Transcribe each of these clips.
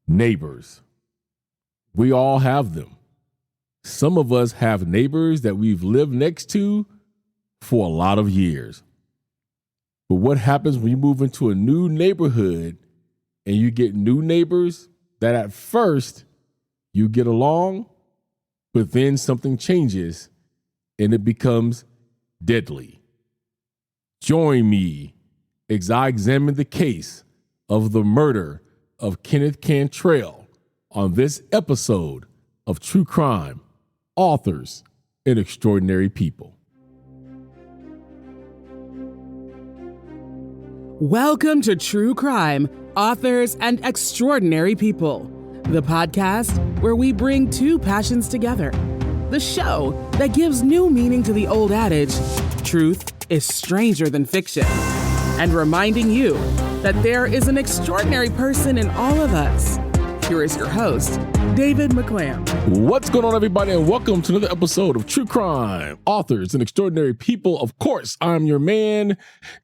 Neighbors. We all have them. Some of us have neighbors that we've lived next to for a lot of years. But what happens when you move into a new neighborhood and you get new neighbors that at first you get along, but then something changes and it becomes deadly? Join me as I examine the case of the murder of Kenneth Cantrell on this episode of True Crime, Authors, and Extraordinary People. Welcome to True Crime, Authors, and Extraordinary People, the podcast where we bring two passions together. The show that gives new meaning to the old adage, truth is stranger than fiction, and reminding you that there is an extraordinary person in all of us. Here is your host, David McClam. What's going on, everybody, and welcome to another episode of True Crime, Authors, and Extraordinary People. Of course, I'm your man,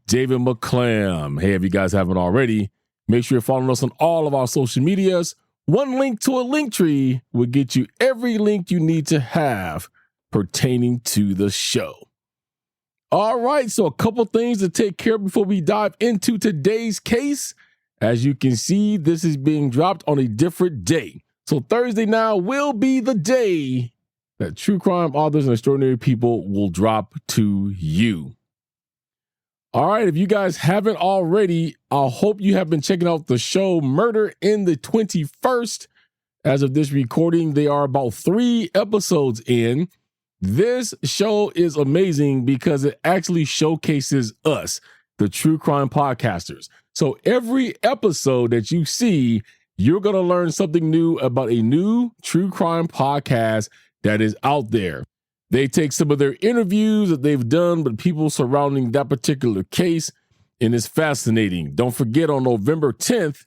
David McClam. Hey, if you guys haven't already, make sure you're following us on all of our social medias. One link to a link tree will get you every link you need to have pertaining to the show. All right, so a couple things to take care of before we dive into today's case. As you can see, this is being dropped on a different day. So Thursday now will be the day that True Crime Authors and Extraordinary People will drop to you. All right, if you guys haven't already, I hope you have been checking out the show Murder in the 21st. As of this recording, they are about 3 episodes in. This show is amazing because it actually showcases us, the true crime podcasters. So every episode that you see, you're going to learn something new about a new true crime podcast that is out there. They take some of their interviews that they've done with people surrounding that particular case, and it's fascinating. Don't forget, on November 10th,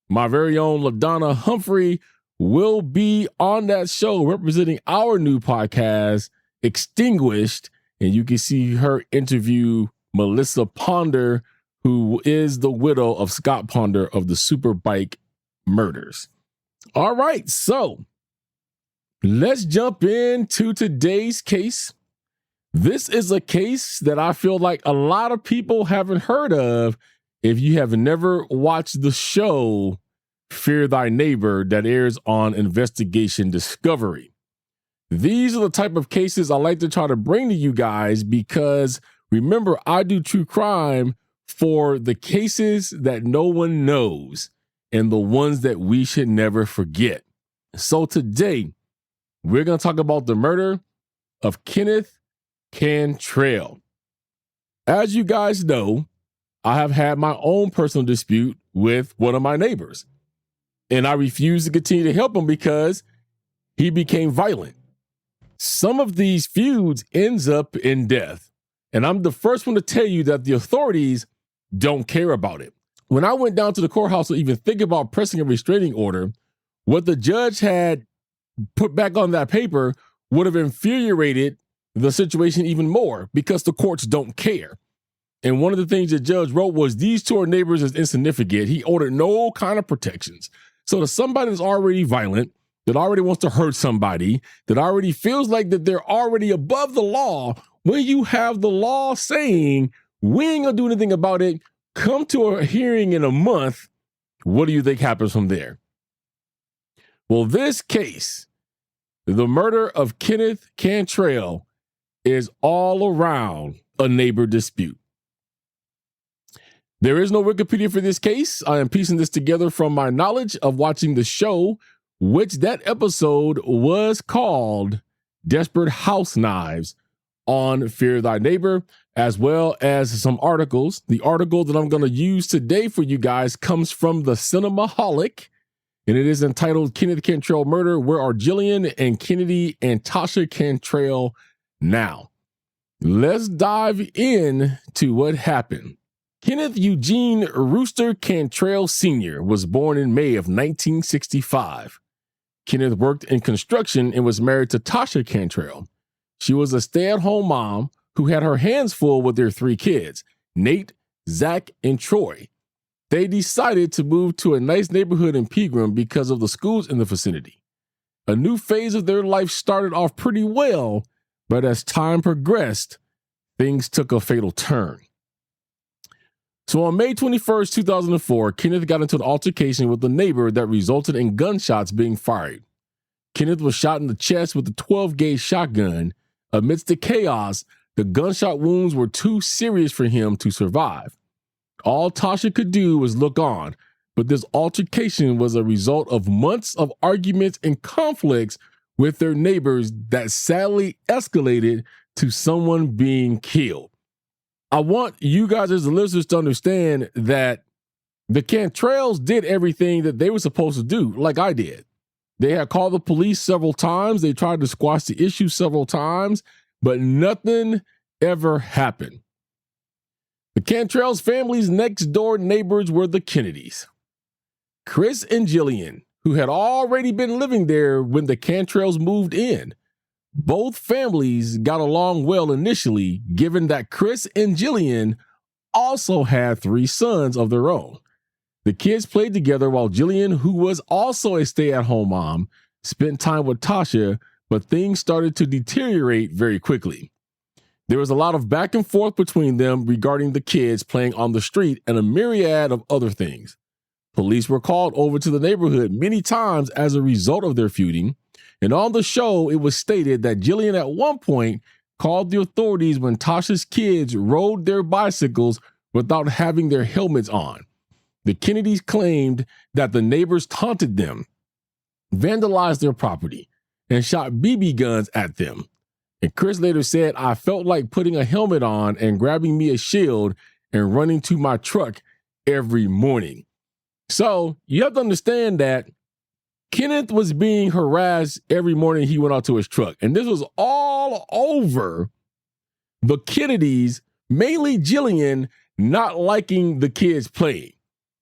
my very own LaDonna Humphrey will be on that show representing our new podcast, Extinguished, and you can see her interview Melissa Ponder, who is the widow of Scott Ponder of the Superbike murders. All right, so let's jump into today's case. This is a case that I feel like a lot of people haven't heard of if you have never watched the show Fear Thy Neighbor that airs on Investigation Discovery. These are the type of cases I like to try to bring to you guys because, remember, I do true crime for the cases that no one knows and the ones that we should never forget. So today, we're going to talk about the murder of Kenneth Cantrell. As you guys know, I have had my own personal dispute with one of my neighbors, and I refused to continue to help him because he became violent. Some of these feuds ends up in death, and I'm the first one to tell you that the authorities don't care about it. When I went down to the courthouse to even think about pressing a restraining order, what the judge had put back on that paper would have infuriated the situation even more because the courts don't care. And one of the things the judge wrote was, these two are neighbors is insignificant. He ordered no kind of protections. So to somebody that's already violent, that already wants to hurt somebody, that already feels like that they're already above the law, when you have the law saying, we ain't gonna do anything about it, come to a hearing in a month, what do you think happens from there? Well, this case, the murder of Kenneth Cantrell, is all around a neighbor dispute. There is no Wikipedia for this case. I am piecing this together from my knowledge of watching the show, which that episode was called Desperate House Knives on Fear Thy Neighbor, as well as some articles. The article that I'm going to use today for you guys comes from the Cinemaholic, and it is entitled Kenneth Cantrell Murder, Where Are Gillian and Kennedy and Tasha Cantrell Now? Let's dive in to what happened. Kenneth Eugene Rooster Cantrell Sr. was born in May of 1965. Kenneth worked in construction and was married to Tasha Cantrell. She was a stay-at-home mom who had her hands full with their 3 kids, Nate, Zach, and Troy. They decided to move to a nice neighborhood in Pegram because of the schools in the vicinity. A new phase of their life started off pretty well, but as time progressed, things took a fatal turn. So on May 21st, 2004, Kenneth got into an altercation with a neighbor that resulted in gunshots being fired. Kenneth was shot in the chest with a 12-gauge shotgun. Amidst the chaos, the gunshot wounds were too serious for him to survive. All Tasha could do was look on, but this altercation was a result of months of arguments and conflicts with their neighbors that sadly escalated to someone being killed. I want you guys as the listeners to understand that the Cantrells did everything that they were supposed to do, like I did. They had called the police several times. They tried to squash the issue several times, but nothing ever happened. The Cantrells family's next door neighbors were the Kennedys. Chris and Gillian, who had already been living there when the Cantrells moved in. Both families got along well initially, given that Chris and Gillian also had 3 sons of their own. The kids played together while Gillian, who was also a stay-at-home mom, spent time with Tasha, but things started to deteriorate very quickly. There was a lot of back and forth between them regarding the kids playing on the street and a myriad of other things. Police were called over to the neighborhood many times as a result of their feuding, and on the show, it was stated that Gillian at one point called the authorities when Tasha's kids rode their bicycles without having their helmets on. The Kennedys claimed that the neighbors taunted them, vandalized their property, and shot BB guns at them. And Chris later said, "I felt like putting a helmet on and grabbing me a shield and running to my truck every morning." So you have to understand that Kenneth was being harassed every morning he went out to his truck. And this was all over the Kennedys, mainly Gillian, not liking the kids playing.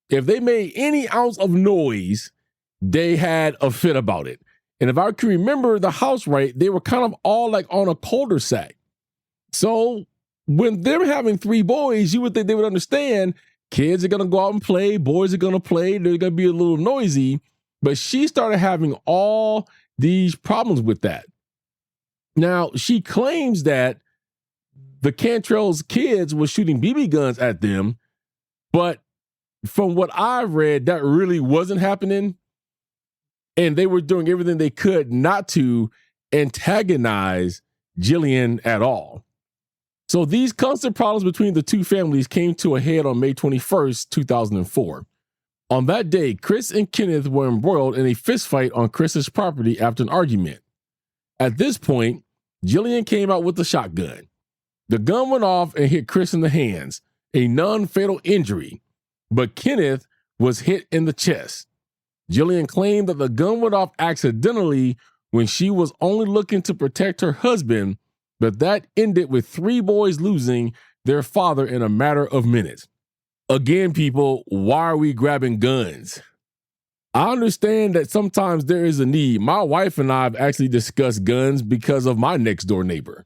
If they made any ounce of noise, they had a fit about it. And if I can remember the house right, they were kind of all like on a cul-de-sac. So when they're having 3 boys, you would think they would understand kids are going to go out and play, boys are going to play, they're going to be a little noisy. But she started having all these problems with that. Now, she claims that the Cantrells kids were shooting BB guns at them, but from what I've read, that really wasn't happening. And they were doing everything they could not to antagonize Gillian at all. So these constant problems between the two families came to a head on May 21st, 2004. On that day, Chris and Kenneth were embroiled in a fistfight on Chris's property after an argument. At this point, Gillian came out with the shotgun. The gun went off and hit Chris in the hands, a non-fatal injury, but Kenneth was hit in the chest. Gillian claimed that the gun went off accidentally when she was only looking to protect her husband, but that ended with 3 boys losing their father in a matter of minutes. Again, people, why are we grabbing guns? I understand that sometimes there is a need. My wife and I have actually discussed guns because of my next door neighbor.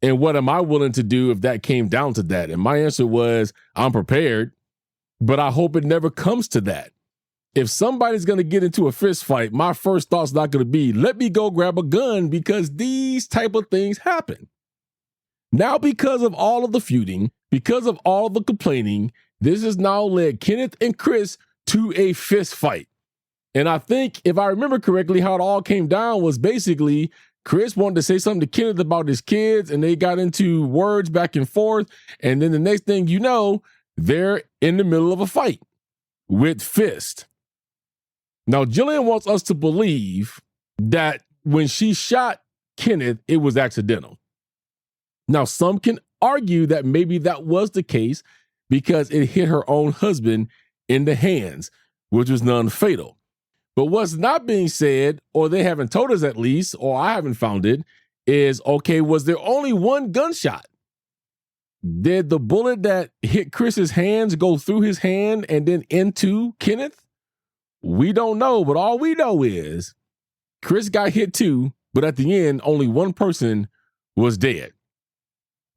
And what am I willing to do if that came down to that? And my answer was, I'm prepared, but I hope it never comes to that. If somebody's going to get into a fist fight, my first thought's not going to be, let me go grab a gun, because these type of things happen. Now, because of all of the feuding, because of all of the complaining, this has now led Kenneth and Chris to a fist fight. And I think, if I remember correctly, how it all came down was basically Chris wanted to say something to Kenneth about his kids, and they got into words back and forth. And then the next thing you know, they're in the middle of a fight with fist. Now, Gillian wants us to believe that when she shot Kenneth, it was accidental. Now, some can argue that maybe that was the case because it hit her own husband in the hands, which was non-fatal. But what's not being said, or they haven't told us at least, or I haven't found it, is, okay, was there only one gunshot? Did the bullet that hit Chris's hands go through his hand and then into Kenneth? We don't know, but all we know is Chris got hit too, but at the end, only one person was dead.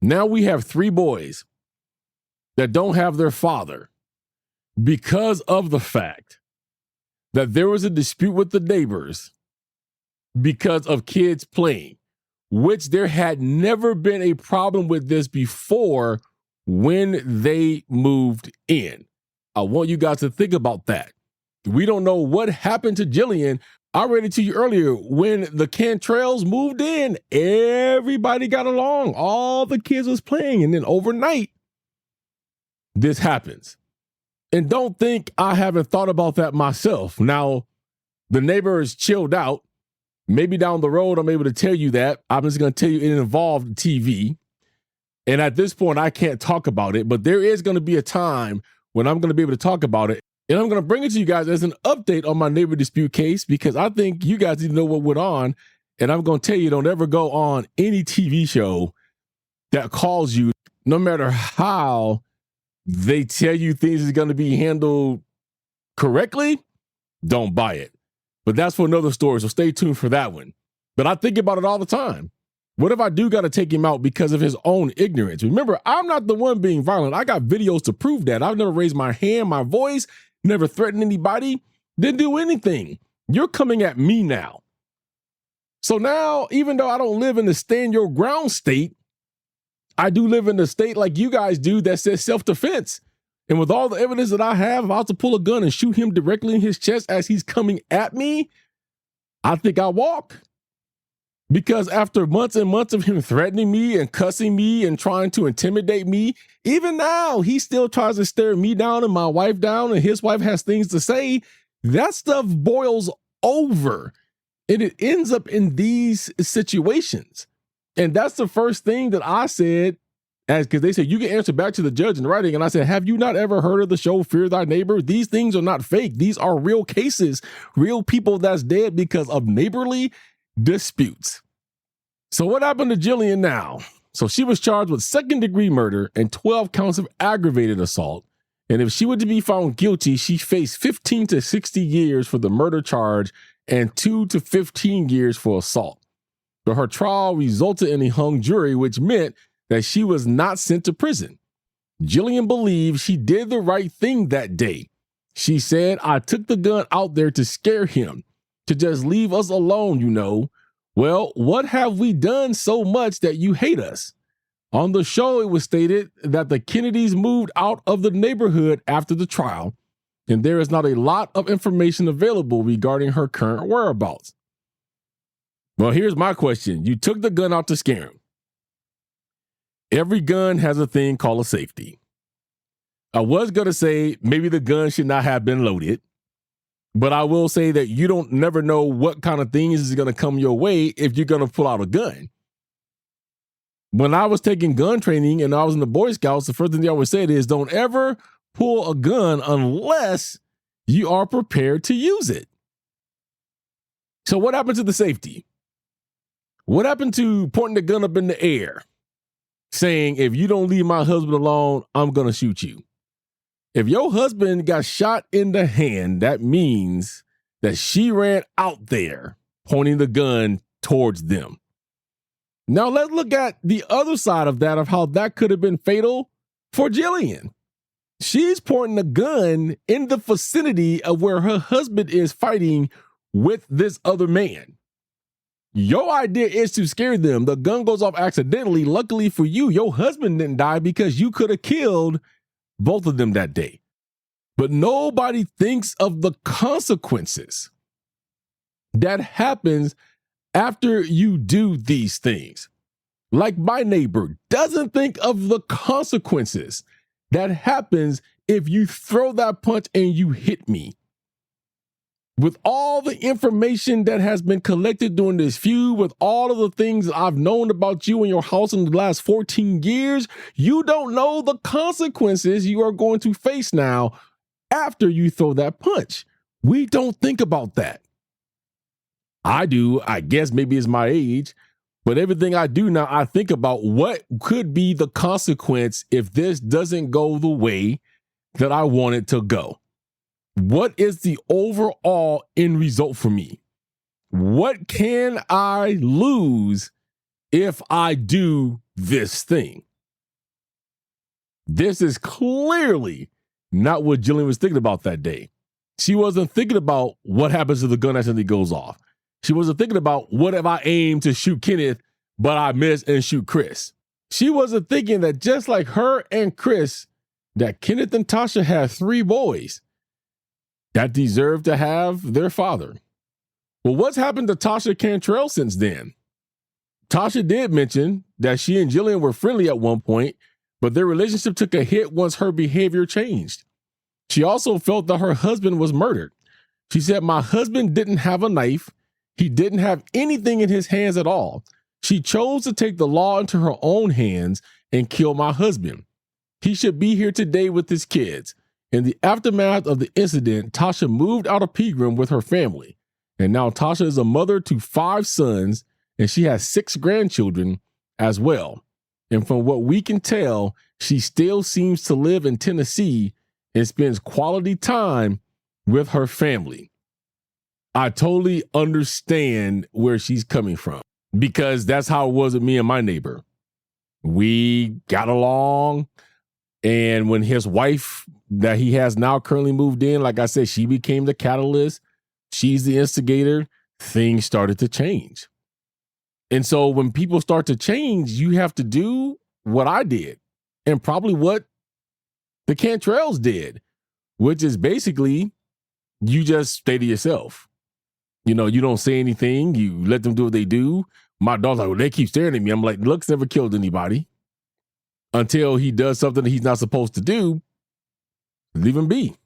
Now we have 3 boys that don't have their father. because of the fact that there was a dispute with the neighbors because of kids playing, which there had never been a problem with this before when they moved in. I want you guys to think about that. We don't know what happened to Gillian. I read it to you earlier. When the Cantrells moved in, everybody got along. All the kids was playing. And then overnight, this happens. And don't think I haven't thought about that myself. Now, the neighbor is chilled out. Maybe down the road, I'm able to tell you that. I'm just going to tell you it involved TV. And at this point, I can't talk about it. But there is going to be a time when I'm going to be able to talk about it. And I'm going to bring it to you guys as an update on my neighbor dispute case, because I think you guys need to know what went on. And I'm going to tell you, don't ever go on any TV show that calls you, no matter how they tell you things is going to be handled correctly, don't buy it. But that's for another story, so stay tuned for that one. But I think about it all the time. What if I do got to take him out because of his own ignorance? Remember, I'm not the one being violent. I got videos to prove that. I've never raised my hand, my voice, never threatened anybody, didn't do anything. You're coming at me now. So now, even though I don't live in the stand your ground state, I do live in the state like you guys do that says self-defense. And with all the evidence that I have, if I was to pull a gun and shoot him directly in his chest as he's coming at me, I think I'll walk. Because after months and months of him threatening me and cussing me and trying to intimidate me, even now, he still tries to stare me down and my wife down, and his wife has things to say. That stuff boils over, and it ends up in these situations. And that's the first thing that I said, because they said, you can answer back to the judge in writing. And I said, have you not ever heard of the show Fear Thy Neighbor? These things are not fake. These are real cases, real people that's dead because of neighborly disputes. So what happened to Gillian now? So she was charged with second-degree murder and 12 counts of aggravated assault. And if she were to be found guilty, she faced 15 to 60 years for the murder charge and 2 to 15 years for assault. But her trial resulted in a hung jury, which meant that she was not sent to prison. Gillian believes she did the right thing that day. She said, I took the gun out there to scare him, to just leave us alone, you know. Well, what have we done so much that you hate us? On the show, it was stated that the Kennedys moved out of the neighborhood after the trial, and there is not a lot of information available regarding her current whereabouts. Well, here's my question. You took the gun out to scare him. Every gun has a thing called a safety. I was going to say maybe the gun should not have been loaded, but I will say that you don't never know what kind of things is going to come your way if you're going to pull out a gun. When I was taking gun training and I was in the Boy Scouts, the first thing they always said is don't ever pull a gun unless you are prepared to use it. So what happened to the safety? What happened to pointing the gun up in the air, saying, if you don't leave my husband alone, I'm going to shoot you? If your husband got shot in the hand, that means that she ran out there pointing the gun towards them. Now let's look at the other side of that, of how that could have been fatal for Gillian. She's pointing a gun in the vicinity of where her husband is fighting with this other man. Your idea is to scare them. The gun goes off accidentally. Luckily for you, your husband didn't die because you could have killed both of them that day. But nobody thinks of the consequences that happens after you do these things. Like my neighbor doesn't think of the consequences that happens if you throw that punch and you hit me. With all the information that has been collected during this feud, with all of the things that I've known about you and your house in the last 14 years, you don't know the consequences you are going to face now after you throw that punch. We don't think about that. I do. I guess maybe it's my age, but everything I do now, I think about what could be the consequence if this doesn't go the way that I want it to go. What is the overall end result for me? What can I lose if I do this thing? This is clearly not what Gillian was thinking about that day. She wasn't thinking about what happens if the gun accidentally goes off. She wasn't thinking about what if I aim to shoot Kenneth, but I miss and shoot Chris. She wasn't thinking that just like her and Chris, that Kenneth and Tasha had 3 boys that deserved to have their father. Well, what's happened to Tasha Cantrell since then? Tasha did mention that she and Gillian were friendly at one point, but their relationship took a hit once her behavior changed. She also felt that her husband was murdered. She said, "My husband didn't have a knife. He didn't have anything in his hands at all. She chose to take the law into her own hands and kill my husband. He should be here today with his kids." In the aftermath of the incident, Tasha moved out of Pegram with her family. And now Tasha is a mother to 5 sons, and she has 6 grandchildren as well. And from what we can tell, she still seems to live in Tennessee and spends quality time with her family. I totally understand where she's coming from, because that's how it was with me and my neighbor. We got along, and when his wife that he has now currently moved in, like I said, she became the catalyst. She's the instigator. Things started to change. And so when people start to change, you have to do what I did, and probably what the Cantrells did, which is basically you just stay to yourself. You know, you don't say anything. You let them do what they do. My dog's like, well, they keep staring at me. I'm like, Luck's never killed anybody. Until he does something that he's not supposed to do, leave him be.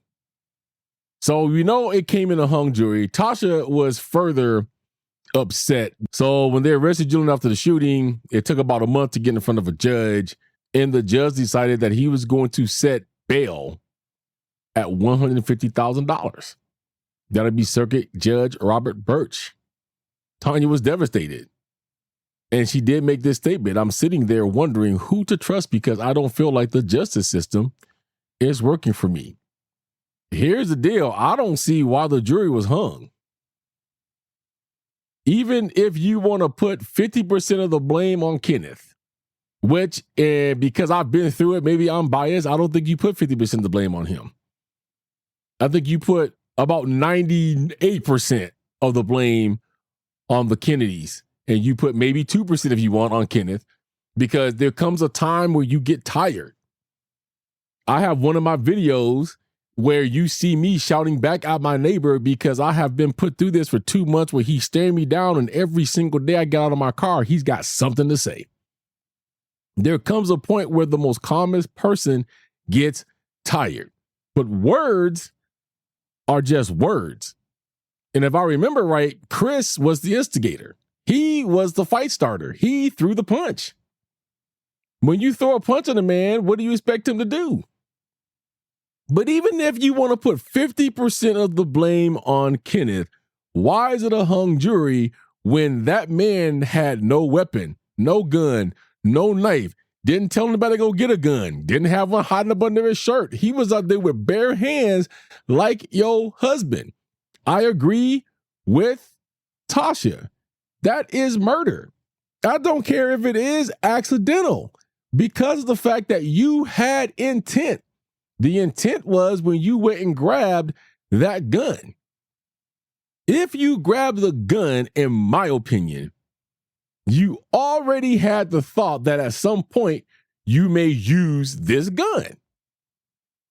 So, you know, it came in a hung jury. Tasha was further upset. So when they arrested Gillian after the shooting, it took about a month to get in front of a judge. And the judge decided that he was going to set bail at $150,000. That'll be Circuit Judge Robert Birch. Tanya was devastated. And she did make this statement: "I'm sitting there wondering who to trust because I don't feel like the justice system is working for me." Here's the deal. I don't see why the jury was hung. Even if you want to put 50% of the blame on Kenneth, which, because I've been through it, maybe I'm biased, I don't think you put 50% of the blame on him. I think you put about 98% of the blame on the Kennedys, and you put maybe 2% if you want on Kenneth, because there comes a time where you get tired. I have one of my videos where you see me shouting back at my neighbor because I have been put through this for 2 months, where he's staring me down, and every single day I get out of my car, he's got something to say. There comes a point where the most calmest person gets tired. But words are just words. And if I remember right, Chris was the instigator. He was the fight starter. He threw the punch. When you throw a punch at a man, what do you expect him to do? But even if you want to put 50% of the blame on Kenneth, why is it a hung jury when that man had no weapon, no gun, no knife, didn't tell anybody to go get a gun, didn't have one hiding up under his shirt? He was out there with bare hands like your husband. I agree with Tasha. That is murder. I don't care if it is accidental, because of the fact that you had intent. The intent was when you went and grabbed that gun. If you grabbed the gun, in my opinion, you already had the thought that at some point you may use this gun.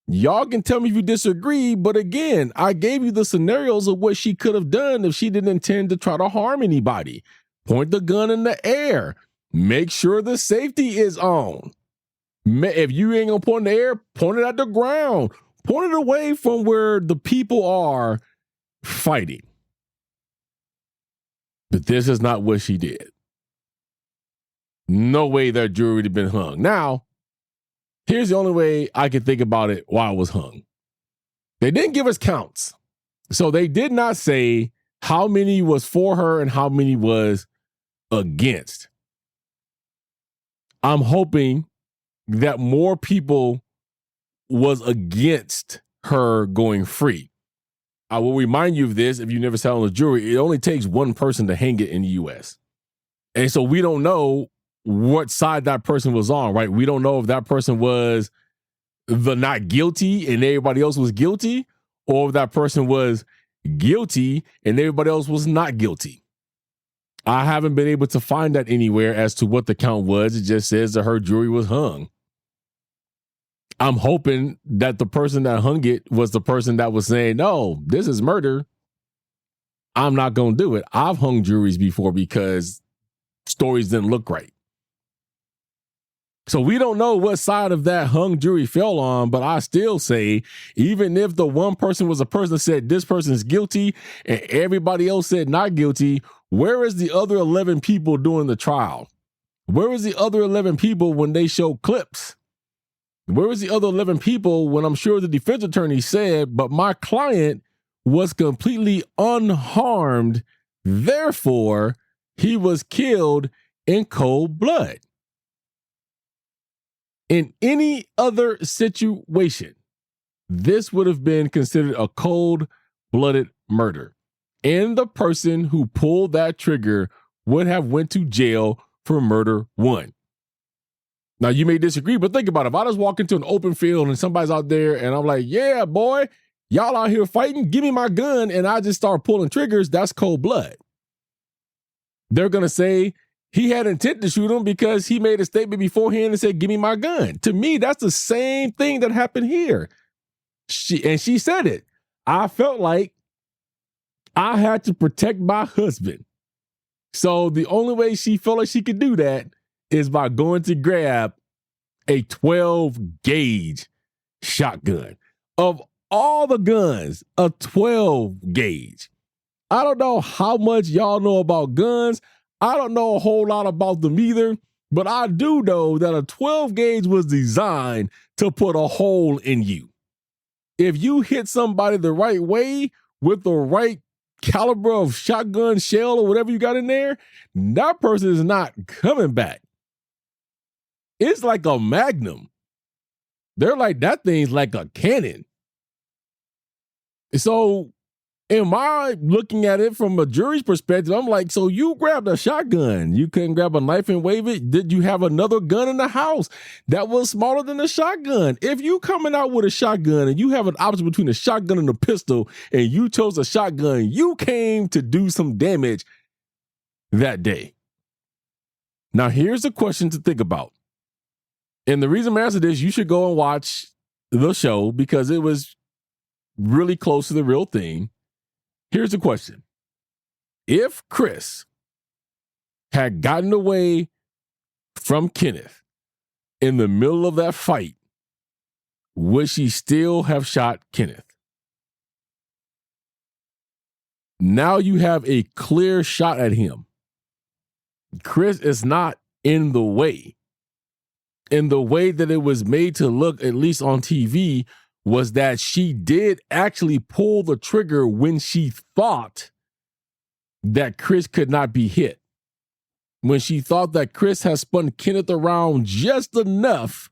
Y'all can tell me if you disagree, but again, I gave you the scenarios of what she could have done if she didn't intend to try to harm anybody. Point the gun in the air. Make sure the safety is on. If you ain't gonna point in the air, point it at the ground. Point it away from where the people are fighting. But this is not what she did. No way that jury would have been hung. Now, here's the only way I can think about it why it was hung. They didn't give us counts. So they did not say how many was for her and how many was against. I'm hoping that more people was against her going free. I will remind you of this if you never sat on a jury. It only takes one person to hang it in the U.S. And so we don't know what side that person was on, right? We don't know if that person was the not guilty and everybody else was guilty, or if that person was guilty and everybody else was not guilty. I haven't been able to find that anywhere as to what the count was. It just says that her jury was hung. I'm hoping that the person that hung it was the person that was saying, no, this is murder. I'm not going to do it. I've hung juries before because stories didn't look right. So we don't know what side of that hung jury fell on, but I still say, even if the one person was a person that said this person is guilty and everybody else said not guilty, where is the other 11 people during the trial? Where is the other 11 people when they show clips? Where was the other 11 people when I'm sure the defense attorney said, but my client was completely unharmed, therefore he was killed in cold blood? In any other situation, this would have been considered a cold-blooded murder, and the person who pulled that trigger would have went to jail for murder one. Now, you may disagree, but think about it. If I just walk into an open field and somebody's out there and I'm like, yeah, boy, y'all out here fighting, give me my gun, and I just start pulling triggers, that's cold blood. They're going to say he had intent to shoot him because he made a statement beforehand and said, give me my gun. To me, that's the same thing that happened here. She said it. I felt like I had to protect my husband. So the only way she felt like she could do that is by going to grab a 12 gauge shotgun. Of all the guns, a 12 gauge. I don't know how much y'all know about guns. I don't know a whole lot about them either, but I do know that a 12 gauge was designed to put a hole in you. If you hit somebody the right way with the right caliber of shotgun shell or whatever you got in there, that person is not coming back. It's like a magnum. They're like, that thing's like a cannon. So am I looking at it from a jury's perspective? I'm like, so you grabbed a shotgun. You couldn't grab a knife and wave it. Did you have another gun in the house that was smaller than the shotgun? If you coming out with a shotgun and you have an option between a shotgun and a pistol and you chose a shotgun, you came to do some damage that day. Now, here's a question to think about. And the reason I'm asking this, you should go and watch the show because it was really close to the real thing. Here's the question. If Chris had gotten away from Kenneth in the middle of that fight, would she still have shot Kenneth? Now you have a clear shot at him. Chris is not in the way. And the way that it was made to look, at least on TV, was that she did actually pull the trigger when she thought that Chris could not be hit. When she thought that Chris had spun Kenneth around just enough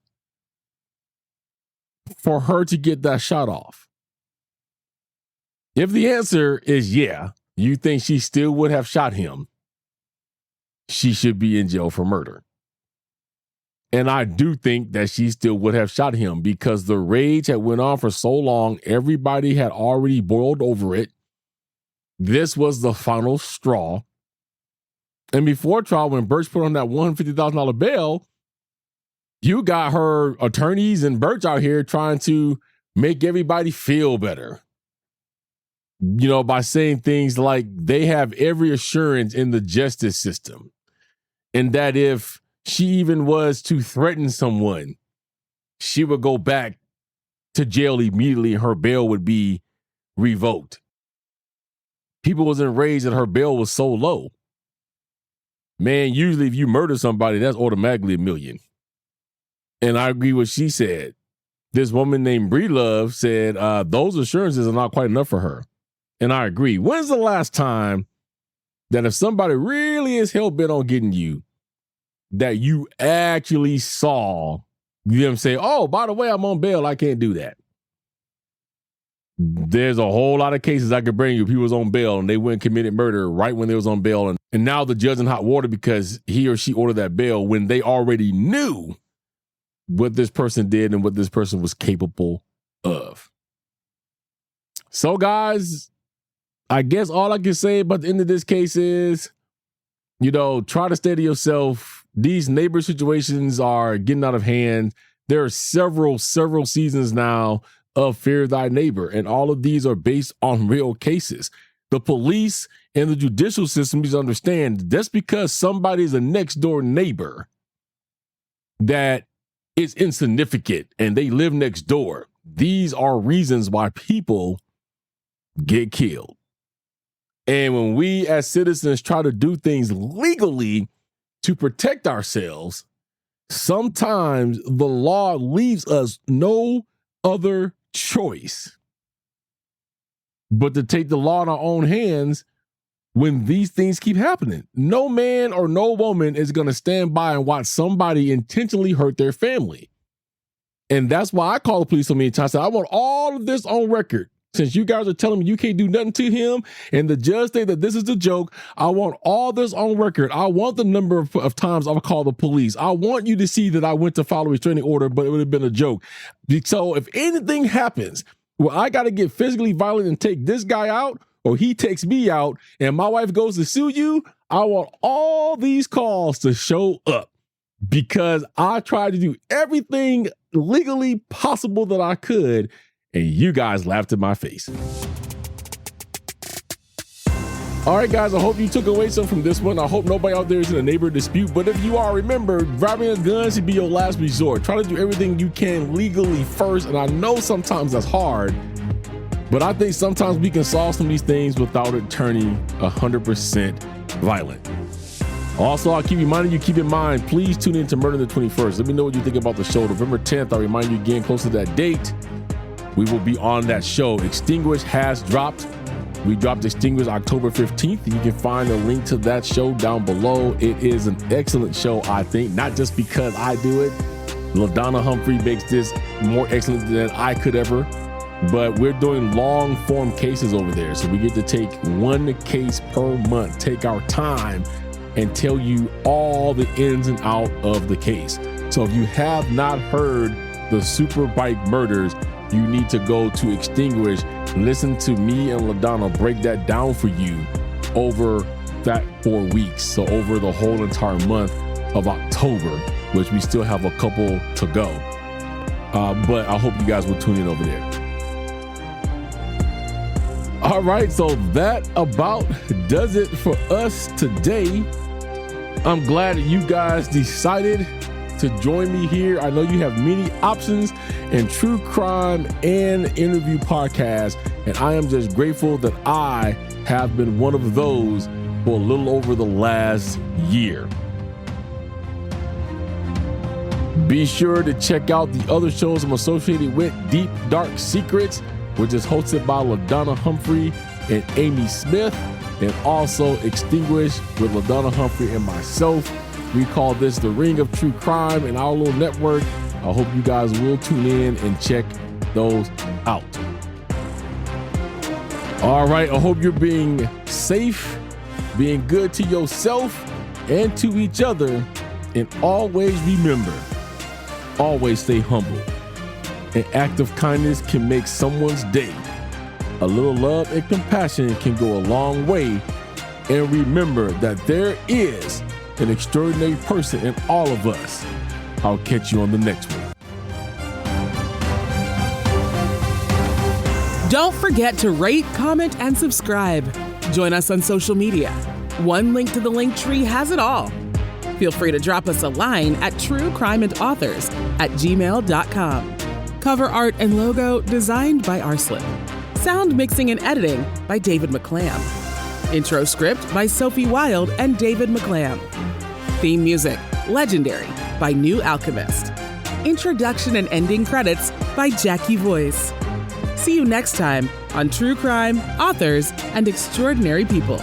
for her to get that shot off. If the answer is yeah, you think she still would have shot him, she should be in jail for murder. And I do think that she still would have shot him because the rage had went on for so long. Everybody had already boiled over it. This was the final straw. And before trial, when Birch put on that $150,000 bail, you got her attorneys and Birch out here trying to make everybody feel better. You know, by saying things like they have every assurance in the justice system. And that if she even was to threaten someone, she would go back to jail immediately and her bail would be revoked. People was enraged that her bail was so low. Man, usually if you murder somebody, that's automatically $1 million. And I agree with what she said. This woman named Bree Love said those assurances are not quite enough for her. And I agree. When's the last time that if somebody really is hell-bent on getting you, that you actually saw them say, oh, by the way, I'm on bail, I can't do that? There's a whole lot of cases I could bring you. People was on bail and they went and committed murder right when they was on bail. And now the judge in hot water because he or she ordered that bail when they already knew what this person did and what this person was capable of. So guys, I guess all I can say about the end of this case is, try to stay to yourself. These neighbor situations are getting out of hand. There are several seasons now of Fear Thy Neighbor, and all of these are based on real cases. The police and the judicial system needs to understand just because somebody is a next door neighbor that is insignificant and they live next door. These are reasons why people get killed. And when we as citizens try to do things legally to protect ourselves, sometimes the law leaves us no other choice but to take the law in our own hands when these things keep happening. No man or no woman is going to stand by and watch somebody intentionally hurt their family. And that's why I call the police so many times. I want all of this on record. Since you guys are telling me you can't do nothing to him and the judge say that this is a joke, I want all this on record. I want the number of times I've called the police. I want you to see that I went to follow a restraining order, but it would have been a joke. So if anything happens where I got to get physically violent and take this guy out, or he takes me out and my wife goes to sue you, I want all these calls to show up because I tried to do everything legally possible that I could, and you guys laughed in my face. All right, guys, I hope you took away something from this one. I hope nobody out there is in a neighbor dispute. But if you are, remember, grabbing a gun should be your last resort. Try to do everything you can legally first. And I know sometimes that's hard, but I think sometimes we can solve some of these things without it turning 100% violent. Also, I'll keep reminding you, keep in mind, please tune in to Murder on the 21st. Let me know what you think about the show. November 10th, I'll remind you again, close to that date, we will be on that show. Extinguish has dropped. We dropped Extinguish October 15th. You can find a link to that show down below. It is an excellent show, I think, not just because I do it. LaDonna Humphrey makes this more excellent than I could ever, but we're doing long form cases over there. So we get to take one case per month, take our time and tell you all the ins and out of the case. So if you have not heard the Superbike murders, you need to go to Extinguish, listen to me and LaDonna break that down for you over that 4 weeks. So over the whole entire month of October, which we still have a couple to go. But I hope you guys will tune in over there. All right, so that about does it for us today. I'm glad that you guys decided to join me here. I know you have many options in true crime and interview podcasts, and I am just grateful that I have been one of those for a little over the last year. Be sure to check out the other shows I'm associated with, Deep Dark Secrets, which is hosted by LaDonna Humphrey and Amy Smith, and also Extinguish with LaDonna Humphrey and myself. We call this the Ring of True Crime in our little network. I hope you guys will tune in and check those out. All right, I hope you're being safe, being good to yourself and to each other, and always remember, always stay humble. An act of kindness can make someone's day. A little love and compassion can go a long way. And remember that there is an extraordinary person in all of us. I'll catch you on the next one. Don't forget to rate, comment, and subscribe. Join us on social media. One link to the link tree has it all. Feel free to drop us a line at truecrimeandauthors@gmail.com. Cover art and logo designed by Arslip. Sound mixing and editing by David McClam. Intro script by Sophie Wild and David McClam. Theme music, Legendary, by New Alchemist. Introduction and ending credits by Jackie Voice. See you next time on True Crime, Authors, and Extraordinary People.